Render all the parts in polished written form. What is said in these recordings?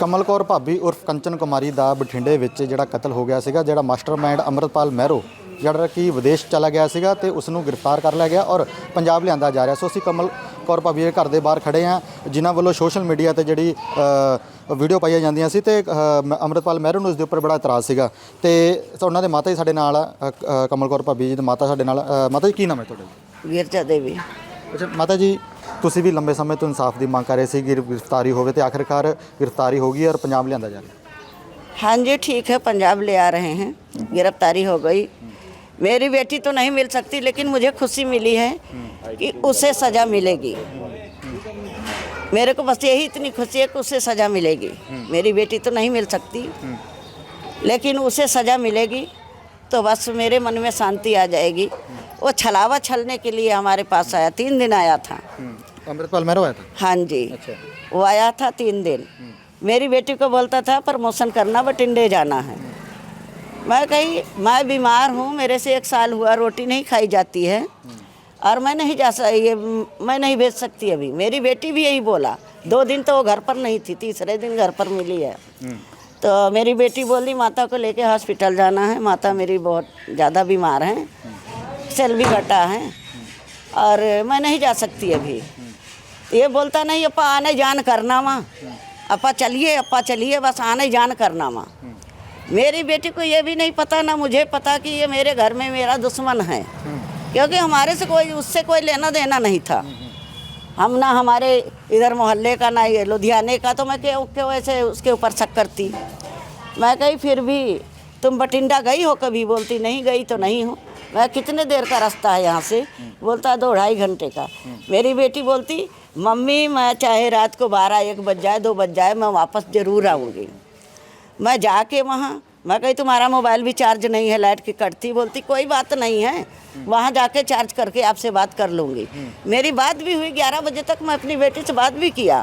कमल कौर भाभी उर्फ कंचन कुमारी का बठिंडे ਵਿੱਚ ਜਿਹੜਾ ਕਤਲ ਹੋ ਗਿਆ ਸੀਗਾ, ਜਿਹੜਾ ਮਾਸਟਰਮਾइंड अमृतपाल ਮਹਿਰੋ ਜਿਹੜਾ ਕਿ ਵਿਦੇਸ਼ ਚਲਾ ਗਿਆ ਸੀਗਾ ਤੇ ਉਸ ਨੂੰ ਗ੍ਰਿਫਤਾਰ ਕਰ ਲਿਆ ਗਿਆ ਔਰ ਪੰਜਾਬ ਲਿਆਂਦਾ ਜਾ ਰਿਹਾ। ਸੋ ਅਸੀਂ ਕਮਲ ਕੌਰ ਭਾਬੀ ਦੇ ਘਰ ਦੇ ਬਾਹਰ ਖੜੇ ਹਾਂ, ਜਿਨ੍ਹਾਂ ਵੱਲੋਂ ਸੋਸ਼ਲ ਮੀਡੀਆ ਤੇ ਜਿਹੜੀ ਵੀਡੀਓ ਪਾਈਆਂ ਜਾਂਦੀਆਂ ਸੀ ਤੇ ਅਮਰਿਤਪਾਲ ਮਹਿਰੋ ਨੂੰ ਉਸ ਦੇ ਉੱਪਰ ਬੜਾ ਇਤਰਾਜ਼ ਸੀਗਾ ਤੇ ਉਹਨਾਂ ਦੇ ਮਾਤਾ ਜੀ ਸਾਡੇ ਨਾਲ ਆ, ਕਮਲ ਕੌਰ ਭਾਬੀ ਜੀ ਦੇ ਮਾਤਾ ਸਾਡੇ ਨਾਲ। ਮਾਤਾ ਜੀ ਕੀ ਨਾਮ ਹੈ ਤੁਹਾਡਾ? गिरजा देवी। ਅੱਛਾ ਮਾਤਾ ਜੀ, ਤੁਸੀਂ ਵੀ ਲੰਬੇ ਸਮੇਂ ਤੋਂ ਇਨਸਾਫ ਦੀ ਮੰਗ ਕਰ ਰਹੇ ਸੀ, ਗ੍ਰਿਫਤਾਰੀ ਹੋਵੇ ਤੇ ਆਖਿਰਕਾਰ ਗ੍ਰਿਫਤਾਰੀ ਹੋ ਗਈ ਔਰ ਪੰਜਾਬ ਲਿਆਂਦਾ ਜਾ ਰਿਹਾ। हाँ जी ठीक है, पंजाब ले आ रहे हैं, गिरफ्तारी हो गई। मेरी बेटी तो नहीं मिल सकती, लेकिन मुझे खुशी मिली है कि उसे सज़ा मिलेगी। मेरे को बस यही इतनी खुशी है कि उसे सज़ा मिलेगी। मेरी बेटी तो नहीं मिल सकती, लेकिन उसे सज़ा मिलेगी तो बस मेरे मन में शांति आ जाएगी। वो छलावा छलने के लिए हमारे पास आया, 3 दिन आया था। अमृतपाल मਹਿਰੋ आया था? हाँ जी। अच्छा। वो आया था 3 दिन। मेरी बेटी को बोलता था प्रमोशन करना, बठिंडे जाना है। मैं कही मैं बीमार हूँ, मेरे से 1 साल हुआ, रोटी नहीं खाई जाती है और मैं नहीं मैं नहीं भेज सकती अभी। मेरी बेटी भी यही बोला। 2 दिन तो वो घर पर नहीं थी, तीसरे दिन घर पर मिली है। तो मेरी बेटी बोली माता को लेके हॉस्पिटल जाना है, माता मेरी बहुत ज़्यादा बीमार हैं, सेल भी घटा है और मैं नहीं जा सकती अभी। ये बोलता नहीं अपा आने जान करना माँ, अपा चलिए बस आने जान करना माँ। मेरी बेटी को ये भी नहीं पता, ना मुझे पता कि ये मेरे घर में मेरा दुश्मन है, क्योंकि हमारे से उससे कोई लेना देना नहीं था। हम ना हमारे इधर मोहल्ले का ना ये लुधियाने का, तो मैं क्यों ऐसे उसके ऊपर शक करती। मैं कही फिर भी तुम बठिंडा गई हो कभी? बोलती नहीं गई तो नहीं हो। मैं कितने देर का रास्ता है यहाँ से? बोलता 2-2.5 घंटे का। मेरी बेटी बोलती मम्मी मैं चाहे रात को 12-1 बज जाए 2 बज जाए, मैं वापस ज़रूर आऊँगी। मैं जाके वहाँ मैं कही तुम्हारा मोबाइल भी चार्ज नहीं है, लाइट की कटती। बोलती कोई बात नहीं है, वहाँ जाके चार्ज करके आपसे बात कर लूँगी। मेरी बात भी हुई, 11 बजे तक मैं अपनी बेटी से बात भी किया।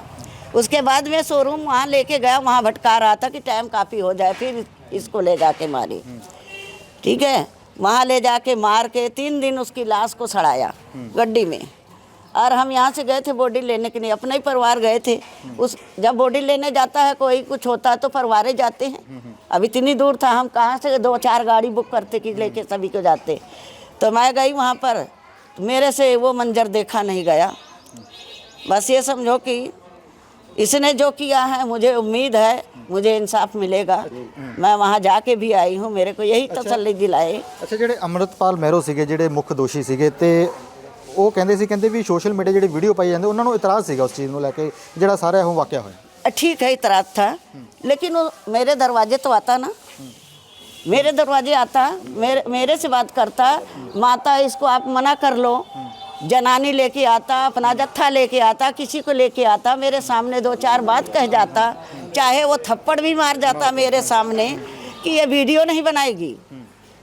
उसके बाद में शोरूम वहाँ लेके गया, वहाँ भटका रहा था कि टाइम काफ़ी हो जाए, फिर इसको ले जाके मारी। ठीक है, वहाँ ले जाके मार के 3 दिन उसकी लाश को सड़ाया गड्डी में। और हम यहाँ से गए थे बॉडी लेने के लिए, अपने ही परिवार गए थे। उस जब बॉडी लेने जाता है कोई कुछ होता है तो परिवारे जाते हैं। अब इतनी दूर था, हम कहाँ से 2-4 गाड़ी बुक करते कि लेके सभी को जाते। तो मैं गई वहाँ पर, मेरे से वो मंजर देखा नहीं गया। बस ये समझो कि इसने जो किया है, मुझे उम्मीद है मुझे इंसाफ मिलेगा। मैं वहाँ जाके भी आई हूँ, मेरे को यही तसल्ली दिलाए। अच्छा, ਜਿਹੜੇ ਅਮਰਿਤਪਾਲ ਮਹਿਰੋ ਸੀਗੇ, ਜਿਹੜੇ ਮੁੱਖ ਦੋਸ਼ੀ ਸੀਗੇ ਤੇ ਉਹ ਕਹਿੰਦੇ ਵੀ ਸੋਸ਼ਲ ਮੀਡੀਆ ਜਿਹੜੇ ਵੀਡੀਓ ਪਾਈ ਜਾਂਦੇ ਉਹਨਾਂ ਨੂੰ ਇਤਰਾਜ਼ ਸੀਗਾ ਉਸ ਚੀਜ਼ ਨੂੰ ਲੈ ਕੇ, ਜਿਹੜਾ ਸਾਰਾ ਉਹ ਵਾਕਿਆ ਹੋਇਆ। ठीक है, इतराज था, लेकिन वो मेरे दरवाजे तो आता ना, मेरे दरवाजे आता, मेरे से बात करता। माता इसको आप मना कर लो, जनानी लेके आता, अपना जत्था लेके आता, किसी को लेके आता, मेरे सामने 2-4 बात कह जाता, चाहे वो थप्पड़ भी मार जाता मेरे सामने कि ये वीडियो नहीं बनाएगी,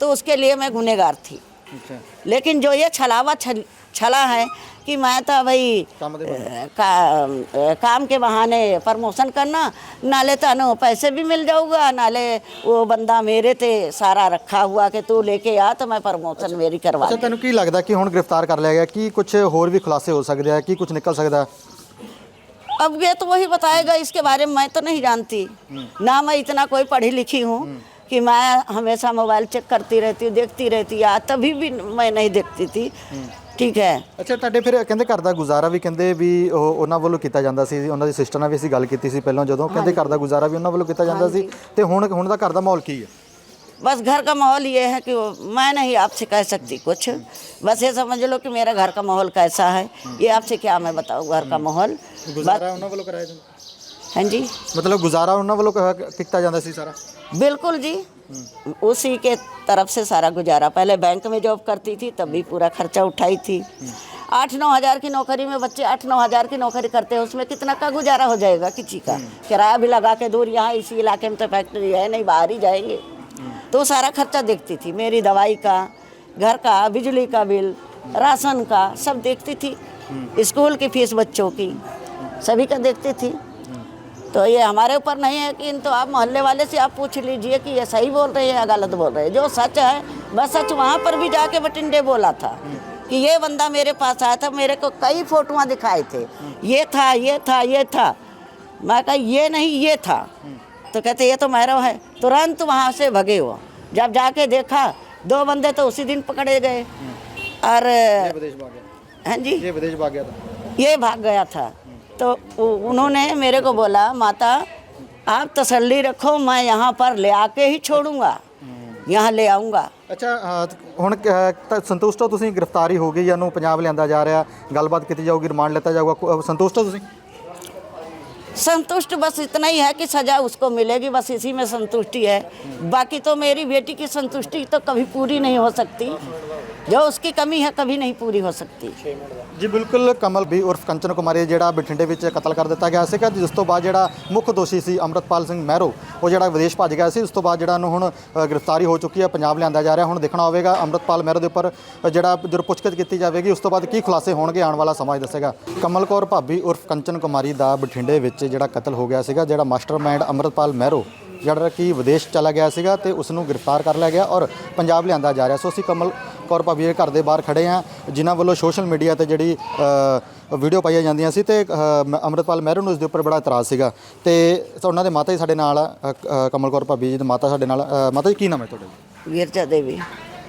तो उसके लिए मैं गुनहगार थी। लेकिन जो ये छला है कि मैं तो भाई काम के बहाने प्रमोशन करना, नाले तनु पैसे भी मिल जाऊगा, नाले वो बंदा मेरे ते सारा रखा हुआ कि तू लेके आ तो मैं प्रमोशन मेरी करवा। अच्छा, तेन की लगता कि हुण गिरफ्तार कर लिया गया कि कुछ होर भी खुलासे हो सकते हैं, कि कुछ निकल सकता है? अब ये तो वही बताएगा, इसके बारे में मैं तो नहीं जानती ना। मैं इतना कोई पढ़ी लिखी हूँ कि मैं हमेशा मोबाइल चेक करती रहती हूँ, देखती रहती है, तभी भी मैं नहीं देखती थी। ठीक है। अच्छा, ਤੁਹਾਡੇ ਫਿਰ ਕਹਿੰਦੇ ਘਰ ਦਾ ਗੁਜ਼ਾਰਾ ਵੀ ਕਹਿੰਦੇ ਵੀ ਉਹਨਾਂ ਵੱਲੋਂ ਕੀਤਾ ਜਾਂਦਾ ਸੀ, ਉਹਨਾਂ ਦੀ ਸਿਸਟਰ ਨਾਲ ਵੀ ਅਸੀਂ ਗੱਲ ਕੀਤੀ ਸੀ ਪਹਿਲਾਂ, ਜਦੋਂ ਕਹਿੰਦੇ ਘਰ ਦਾ ਗੁਜ਼ਾਰਾ ਵੀ ਉਹਨਾਂ ਵੱਲੋਂ ਕੀਤਾ ਜਾਂਦਾ ਸੀ, ਤੇ ਹੁਣ ਦਾ ਘਰ ਦਾ ਮਾਹੌਲ ਕੀ ਹੈ? बस घर का माहौल ये है कि मैं नहीं आपसे कह सकती कुछ, बस ये समझ लो कि मेरा घर का माहौल कैसा है, ये आपसे क्या मैं बताऊँ। घर का माहौल ਗੁਜ਼ਾਰਾ ਉਹਨਾਂ ਵੱਲੋਂ ਕਰਾਇਆ ਜਾਂਦਾ? हाँ जी, मतलब गुजारा ਉਹਨਾਂ ਵੱਲੋਂ ਕੀਤਾ ਜਾਂਦਾ ਸੀ ਸਾਰਾ? बिल्कुल जी, उसी के तरफ से सारा गुजारा। पहले बैंक में जॉब करती थी, तब भी पूरा खर्चा उठाई थी। 8-9 हज़ार की नौकरी में बच्चे 8-9 हज़ार की नौकरी करते हैं, उसमें कितना का गुजारा हो जाएगा किसी का? किराया भी लगा के दूर, यहाँ इसी इलाके में तो फैक्ट्री है नहीं, बाहर ही जाएंगे। तो सारा खर्चा देखती थी, मेरी दवाई का, घर का, बिजली का बिल, राशन का, सब देखती थी। स्कूल की फीस बच्चों की सभी का देखती थी। तो ये हमारे ऊपर नहीं है कि तो आप मोहल्ले वाले से आप पूछ लीजिए कि ये सही बोल रहे हैं या गलत बोल रहे हैं। जो सच है बस सच। वहाँ पर भी जाके बठिंडे बोला था कि ये बंदा मेरे पास आया था, मेरे को कई फोटोआं दिखाए थे, ये था ये था ये था। मैं कहा ये नहीं ये था। तो कहते ये तो मैरो है। तुरंत वहाँ से भगे वो। जब जाके देखा 2 बंदे तो उसी दिन पकड़े गए। और विदेश भाग गया। हाँ जी, ये विदेश भाग गया था। ये भाग गया था। तो उन्होंने मेरे को बोला माता आप तसल्ली रखो, मैं यहाँ पर ले आके ही छोड़ूंगा, यहाँ ले आऊँगा। ਅੱਛਾ ਹੁਣ ਤਾਂ ਸੰਤੁਸ਼ਟ ਹੋ ਤੁਸੀਂ? ਗ੍ਰਿਫਤਾਰੀ ਹੋ ਗਈ, ਇਹਨੂੰ ਪੰਜਾਬ ਲਿਆਂਦਾ ਜਾ ਰਿਹਾ, ਗੱਲਬਾਤ ਕੀਤੀ ਜਾਊਗੀ, ਰਿਮਾਂਡ ਲਿੱਤਾ ਜਾਊਗਾ, ਸੰਤੁਸ਼ਟ ਹੋ ਤੁਸੀਂ? संतुष्ट बस इतना ही है कि सज़ा उसको मिलेगी, बस इसी में संतुष्टि है। बाकी तो मेरी बेटी की संतुष्टि तो कभी पूरी नहीं हो सकती, जो उसकी कमी है कभी नहीं पूरी हो सकती। ਜੀ ਬਿਲਕੁਲ ਕਮਲ ਵੀ ਉਰਫ ਕੰਚਨ ਕੁਮਾਰੀ ਜਿਹੜਾ ਬਠਿੰਡੇ ਵਿੱਚ ਕਤਲ ਕਰ ਦਿੱਤਾ ਗਿਆ ਸੀਗਾ, ਜਿਸ ਤੋਂ ਬਾਅਦ ਜਿਹੜਾ ਮੁੱਖ ਦੋਸ਼ੀ ਸੀ ਅੰਮ੍ਰਿਤਪਾਲ ਸਿੰਘ ਮਹਿਰੋ ਉਹ ਜਿਹੜਾ ਵਿਦੇਸ਼ ਭੱਜ ਗਿਆ ਸੀ। ਉਸ ਤੋਂ ਬਾਅਦ ਜਿਹੜਾ ਉਹਨੂੰ ਹੁਣ ਗ੍ਰਿਫਤਾਰੀ ਹੋ ਚੁੱਕੀ ਹੈ, ਪੰਜਾਬ ਲਿਆਂਦਾ ਜਾ ਰਿਹਾ। ਹੁਣ ਦੇਖਣਾ ਹੋਵੇਗਾ ਅੰਮ੍ਰਿਤਪਾਲ ਮਹਿਰੋ ਦੇ ਉੱਪਰ ਜਿਹੜਾ ਜਦੋਂ ਪੁੱਛਗਿੱਛ ਕੀਤੀ ਜਾਵੇਗੀ ਉਸ ਤੋਂ ਬਾਅਦ ਕੀ ਖੁਲਾਸੇ ਹੋਣਗੇ, ਆਉਣ ਵਾਲਾ ਸਮਾਂ ਹੀ ਦੱਸੇਗਾ। ਕਮਲ ਕੌਰ ਭਾਬੀ ਉਰਫ ਕੰਚਨ ਕੁਮਾਰੀ ਦਾ ਬਠਿੰਡੇ ਵਿੱਚ ਜਿਹੜਾ ਕਤਲ ਹੋ ਗਿਆ ਸੀਗਾ, ਜਿਹੜਾ ਮਾਸਟਰਮਾਈਂਡ ਅੰਮ੍ਰਿਤਪਾਲ ਮਹਿਰੋ ਜਿਹੜਾ ਕਿ ਵਿਦੇਸ਼ ਚਲਾ ਗਿਆ ਸੀਗਾ ਤੇ ਉਸ ਨੂੰ ਗ੍ਰਿਫਤਾਰ ਕਰ ਲਿਆ ਗਿਆ ਔਰ ਪੰਜਾਬ ਲਿਆਂਦਾ ਜਾ ਰਿਹਾ। ਸੋ ਅਸੀਂ ਕਮਲ ਕੌਰ ਭਾਬੀ ਦੇ ਘਰ ਦੇ ਬਾਹਰ ਖੜੇ ਹਾਂ, ਜਿਨ੍ਹਾਂ ਵੱਲੋਂ ਸੋਸ਼ਲ ਮੀਡੀਆ ਤੇ ਜਿਹੜੀ ਵੀਡੀਓ ਪਾਈਆਂ ਜਾਂਦੀਆਂ ਸੀ ਤੇ ਅੰਮ੍ਰਿਤਪਾਲ ਮਹਿਰੋ ਨੂੰ ਉਸ ਦੇ ਉੱਪਰ ਬੜਾ ਇਤਰਾਜ਼ ਸੀਗਾ। ਤੇ ਉਹਨਾਂ ਦੇ ਮਾਤਾ ਜੀ ਸਾਡੇ ਨਾਲ ਆ, ਕਮਲ ਕੌਰ ਭਾਬੀ ਜੀ ਦੇ ਮਾਤਾ ਸਾਡੇ ਨਾਲ। ਮਾਤਾ ਜੀ ਕੀ ਨਾਮ ਹੈ ਤੁਹਾਡਾ? गिरजा देवी।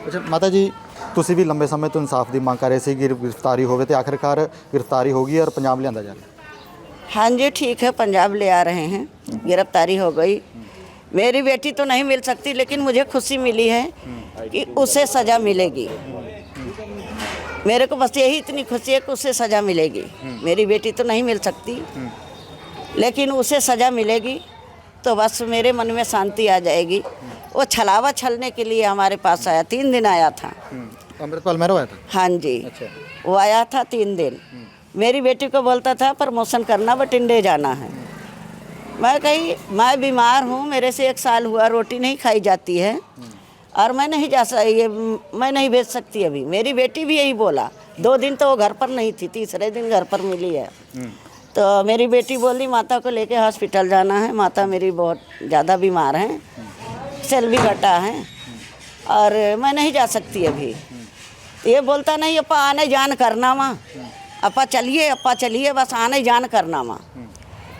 ਅੱਛਾ ਮਾਤਾ ਜੀ, ਤੁਸੀਂ ਵੀ ਲੰਬੇ ਸਮੇਂ ਤੋਂ ਇਨਸਾਫ ਦੀ ਮੰਗ ਕਰ ਰਹੇ ਸੀ ਕਿ ਗ੍ਰਿਫਤਾਰੀ ਹੋਵੇ ਤੇ ਆਖਿਰਕਾਰ ਗ੍ਰਿਫਤਾਰੀ ਹੋ ਗਈ ਔਰ ਪੰਜਾਬ ਲਿਆਂਦਾ ਜਾ ਰਿਹਾ। हाँ जी ठीक है, पंजाब ले आ रहे हैं, गिरफ्तारी हो गई। मेरी बेटी तो नहीं मिल सकती, लेकिन मुझे खुशी मिली है कि उसे सज़ा मिलेगी। मेरे को बस यही इतनी खुशी है कि उसे सज़ा मिलेगी। मेरी बेटी तो नहीं मिल सकती, लेकिन उसे सज़ा मिलेगी तो बस मेरे मन में शांति आ जाएगी। वो छलावा छलने के लिए हमारे पास आया, 3 दिन आया था। ਅੰਮ੍ਰਿਤਪਾਲ ਮਹਿਰੋ ਆਇਆ था? हाँ जी, अच्छा। वो आया था 3 दिन। मेरी बेटी को बोलता था प्रमोशन करना, बठिंडे जाना है। मैं कही मैं बीमार हूँ, मेरे से 1 साल हुआ, रोटी नहीं खाई जाती है और मैं नहीं मैं नहीं भेज सकती अभी। मेरी बेटी भी यही बोला। 2 दिन तो वो घर पर नहीं थी, तीसरे दिन घर पर मिली है। तो मेरी बेटी बोली माता को लेके हॉस्पिटल जाना है, माता मेरी बहुत ज़्यादा बीमार हैं, सेल भी घटा है और मैं नहीं जा सकती अभी। ये बोलता नहीं अपा आने जान करना माँ, अपा चलिए बस आने जान करना माँ।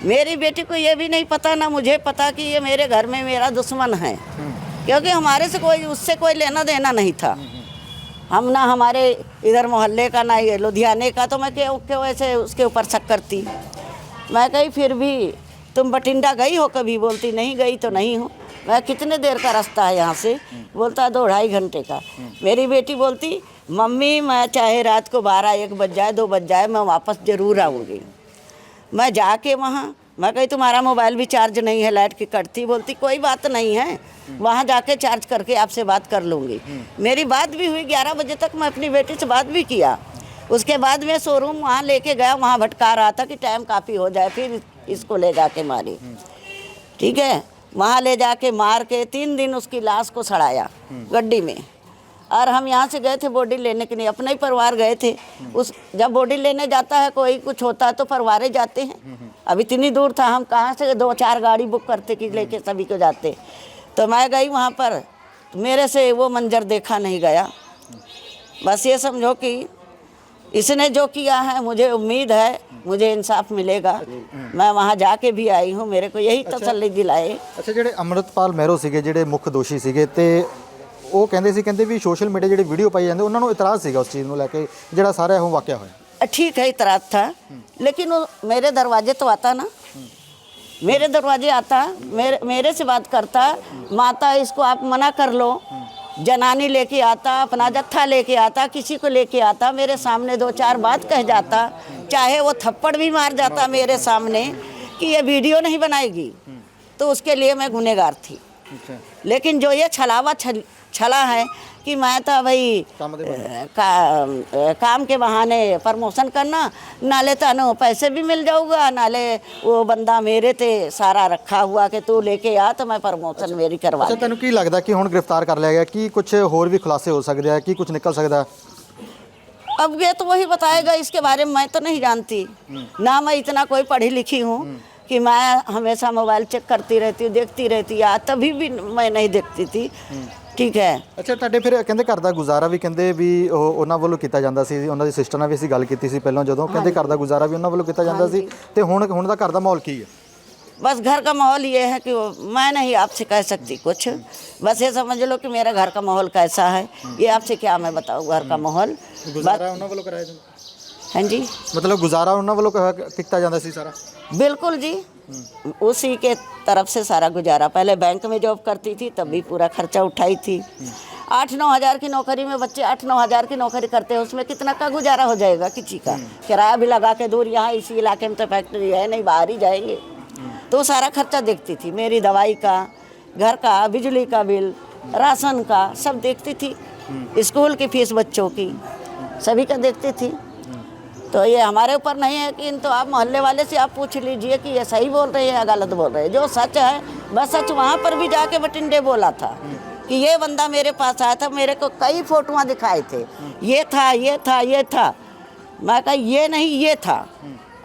मेरी बेटी को ये भी नहीं पता, ना मुझे पता कि ये मेरे घर में मेरा दुश्मन है, क्योंकि हमारे से उससे कोई लेना देना नहीं था। हम ना हमारे इधर मोहल्ले का, ना ये लुधियाने का, तो मैं क्यों वैसे उसके ऊपर शक करती। मैं कही फिर भी तुम बठिंडा गई हो कभी? बोलती नहीं गई तो नहीं हो। मैं कितने देर का रास्ता है यहाँ से? बोलता 2-2.5 घंटे का। मेरी बेटी बोलती मम्मी मैं चाहे रात को 12-1 बज जाए, 2 बज जाए, मैं वापस ज़रूर आऊँगी। मैं जाके वहाँ, मैं कही तुम्हारा मोबाइल भी चार्ज नहीं है, लाइट की कटती। बोलती कोई बात नहीं है, वहाँ जाके चार्ज करके आपसे बात कर लूँगी। मेरी बात भी हुई, 11 बजे तक मैं अपनी बेटी से बात भी किया। उसके बाद में शोरूम वहाँ लेके गया, वहाँ भटका रहा था कि टाइम काफ़ी हो जाए, फिर इसको ले जाके मारी। ठीक है, वहाँ ले जाके मार के 3 दिन उसकी लाश को सड़ाया गड्डी में। और हम यहाँ से गए थे बॉडी लेने के लिए, अपने ही परिवार गए थे। जब बॉडी लेने जाता है कोई कुछ होता है तो परिवारे जाते हैं। अब इतनी दूर था, हम कहाँ से 2-4 गाड़ी बुक करते कि लेके सभी को जाते। तो मैं गई वहाँ पर, मेरे से वो मंजर देखा नहीं गया। बस ये समझो कि इसने जो किया है, मुझे उम्मीद है मुझे इंसाफ मिलेगा। मैं वहाँ जाके भी आई हूँ, मेरे को यही तसल्ली दिलाए। ਅੱਛਾ ਜਿਹੜੇ ਅੰਮ੍ਰਿਤਪਾਲ ਮਹਿਰੋ ਸੀਗੇ, ਜਿਹੜੇ ਮੁੱਖ ਦੋਸ਼ੀ ਸੀਗੇ, ਤੇ ਉਹ ਕਹਿੰਦੇ ਵੀ ਸੋਸ਼ਲ ਮੀਡੀਆ ਜਿਹੜੇ ਵੀਡੀਓ ਪਾਈ ਜਾਂਦੇ ਉਹਨਾਂ ਨੂੰ ਇਤਰਾਜ਼ ਸੀਗਾ ਉਸ ਚੀਜ਼ ਨੂੰ ਲੈ ਕੇ, ਜਿਹੜਾ ਸਾਰਾ ਇਹ ਵਾਕਿਆ ਹੋਇਆ। ठीक है, इतराज था, लेकिन वो मेरे दरवाजे तो आता ना, मेरे दरवाजे आता, मेरे से बात करता। माता इसको आप मना कर लो, जनानी लेके आता, अपना जत्था लेके आता, किसी को लेके आता, मेरे सामने 2-4 बात कह जाता, चाहे वो थप्पड़ भी मार जाता मेरे सामने कि ये वीडियो नहीं बनाएगी, तो उसके लिए मैं गुनहगार थी। लेकिन जो ये छला है कि मैं तो भाई काम के बहाने प्रमोशन करना, नाले तनु पैसे भी मिल जाऊगा, नाले वो बंदा मेरे ते सारा रखा हुआ कि तू लेके आ तो मैं प्रमोशन मेरी करवा। ਅੱਛਾ ਤੈਨੂੰ ਕੀ ਲੱਗਦਾ ਕਿ ਹੁਣ ਗ੍ਰਿਫਤਾਰ ਕਰ ਲਿਆ ਗਿਆ, ਕੀ ਕੁਝ ਹੋਰ ਵੀ ਖੁਲਾਸੇ ਹੋ ਸਕਦੇ ਆ, ਕੀ ਕੁਝ ਨਿਕਲ ਸਕਦਾ? अब ये तो वही बताएगा, इसके बारे में मैं तो नहीं जानती ना। मैं इतना कोई पढ़ी लिखी हूँ कि मैं हमेशा मोबाइल चेक करती रहती हूँ, देखती रहती है, तभी भी मैं नहीं देखती थी। ठीक है। ਅੱਛਾ ਤੁਹਾਡੇ ਫਿਰ ਕਹਿੰਦੇ ਘਰ ਦਾ ਗੁਜ਼ਾਰਾ ਵੀ ਕਹਿੰਦੇ ਵੀ ਉਹਨਾਂ ਵੱਲੋਂ ਕੀਤਾ ਜਾਂਦਾ ਸੀ, ਉਹਨਾਂ ਦੀ ਸਿਸਟਰ ਨਾਲ ਵੀ ਅਸੀਂ ਗੱਲ ਕੀਤੀ ਸੀ ਪਹਿਲਾਂ, ਜਦੋਂ ਕਹਿੰਦੇ ਘਰ ਦਾ ਗੁਜ਼ਾਰਾ ਵੀ ਉਹਨਾਂ ਵੱਲੋਂ ਕੀਤਾ ਜਾਂਦਾ ਸੀ, ਤੇ ਹੁਣ ਦਾ ਘਰ ਦਾ ਮਾਹੌਲ ਕੀ ਹੈ? बस घर का माहौल ये है कि मैं नहीं आपसे कह सकती कुछ, बस ये समझ लो कि मेरा घर का माहौल कैसा है, ये आपसे क्या मैं बताऊँ घर का माहौल। ਗੁਜ਼ਾਰਾ ਉਹਨਾਂ ਵੱਲੋਂ ਕਰਾਇਆ ਜਾਂਦਾ, हाँ जी ਮਤਲਬ ਗੁਜ਼ਾਰਾ ਉਹਨਾਂ ਵੱਲੋਂ ਕੀਤਾ ਜਾਂਦਾ ਸੀ ਸਾਰਾ। बिल्कुल जी, उसी के तरफ से सारा गुजारा। पहले बैंक में जॉब करती थी तब भी पूरा खर्चा उठाई थी। 8-9 हज़ार की नौकरी में बच्चे 8-9 हज़ार की नौकरी करते हैं, उसमें कितना का गुजारा हो जाएगा किसी का। किराया भी लगा के दूर, यहाँ इसी इलाके में तो फैक्ट्री है नहीं, बाहर ही जाएंगे। तो सारा खर्चा देखती थी, मेरी दवाई का, घर का, बिजली का बिल, राशन का सब देखती थी, स्कूल की फीस बच्चों की सभी का देखती थी। तो ये हमारे ऊपर नहीं है कि इन तो आप मोहल्ले वाले से आप पूछ लीजिए कि ये सही बोल रहे हैं या गलत बोल रहे हैं। जो सच है बस सच। वहाँ पर भी जाके बटिंडे बोला था कि ये बंदा मेरे पास आया था, मेरे को कई फोटोआं दिखाए थे, ये था ये था ये था। मैं कहा ये नहीं ये था,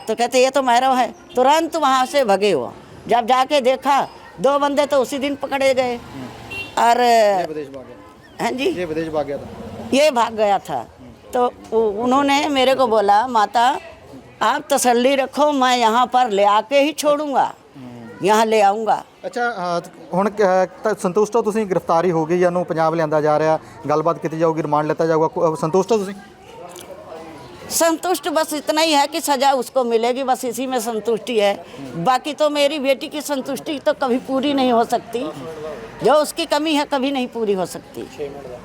तो कहते ये तो मैरव है। तुरंत वहाँ से भगे हो। जब जाके देखा 2 बंदे तो उसी दिन पकड़े गए। और विदेश भाग गया। हाँ जी, ये विदेश भाग गया था। ये भाग गया था। तो उन्होंने मेरे को बोला माता आप तसल्ली रखो, मैं यहाँ पर ले आके ही छोड़ूंगा, यहाँ ले आऊँगा। ਅੱਛਾ ਹੁਣ ਤਾਂ ਸੰਤੁਸ਼ਟ ਹੋ ਤੁਸੀਂ? ਗ੍ਰਿਫਤਾਰੀ ਹੋ ਗਈ, ਇਹਨੂੰ ਪੰਜਾਬ ਲਿਆਂਦਾ ਜਾ ਰਿਹਾ, ਗੱਲਬਾਤ ਕੀਤੀ ਜਾਊਗੀ, ਰਿਮਾਂਡ ਲਿੱਤਾ ਜਾਊਗਾ, ਸੰਤੁਸ਼ਟ ਹੋ ਤੁਸੀਂ? संतुष्ट बस इतना ही है कि सज़ा उसको मिलेगी, बस इसी में संतुष्टि है। बाकी तो मेरी बेटी की संतुष्टि तो कभी पूरी नहीं हो सकती, जो उसकी कमी है कभी नहीं पूरी हो सकती।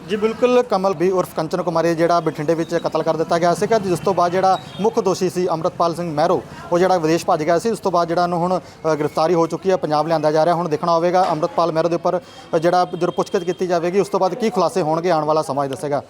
ਜੀ ਬਿਲਕੁਲ, ਕਮਲ ਵੀ ਉਰਫ ਕੰਚਨ ਕੁਮਾਰੀ ਜਿਹੜਾ ਬਠਿੰਡੇ ਵਿੱਚ ਕਤਲ ਕਰ ਦਿੱਤਾ ਗਿਆ ਸੀਗਾ, ਜਿਸ ਤੋਂ ਬਾਅਦ ਜਿਹੜਾ ਮੁੱਖ ਦੋਸ਼ੀ ਸੀ ਅੰਮ੍ਰਿਤਪਾਲ ਸਿੰਘ ਮਹਿਰੋ, ਉਹ ਜਿਹੜਾ ਵਿਦੇਸ਼ ਭੱਜ ਗਿਆ ਸੀ। ਉਸ ਤੋਂ ਬਾਅਦ ਜਿਹੜਾ ਉਹਨੂੰ ਹੁਣ ਗ੍ਰਿਫਤਾਰੀ ਹੋ ਚੁੱਕੀ ਹੈ, ਪੰਜਾਬ ਲਿਆਂਦਾ ਜਾ ਰਿਹਾ। ਹੁਣ ਦੇਖਣਾ ਹੋਵੇਗਾ ਅੰਮ੍ਰਿਤਪਾਲ ਮਹਿਰੋ ਦੇ ਉੱਪਰ ਜਿਹੜਾ ਜਦੋਂ ਪੁੱਛਗਿੱਛ ਕੀਤੀ ਜਾਵੇਗੀ, ਉਸ ਤੋਂ ਬਾਅਦ ਕੀ ਖੁਲਾਸੇ ਹੋਣਗੇ, ਆਉਣ ਵਾਲਾ ਸਮਾਂ ਹੀ ਦੱਸੇਗਾ।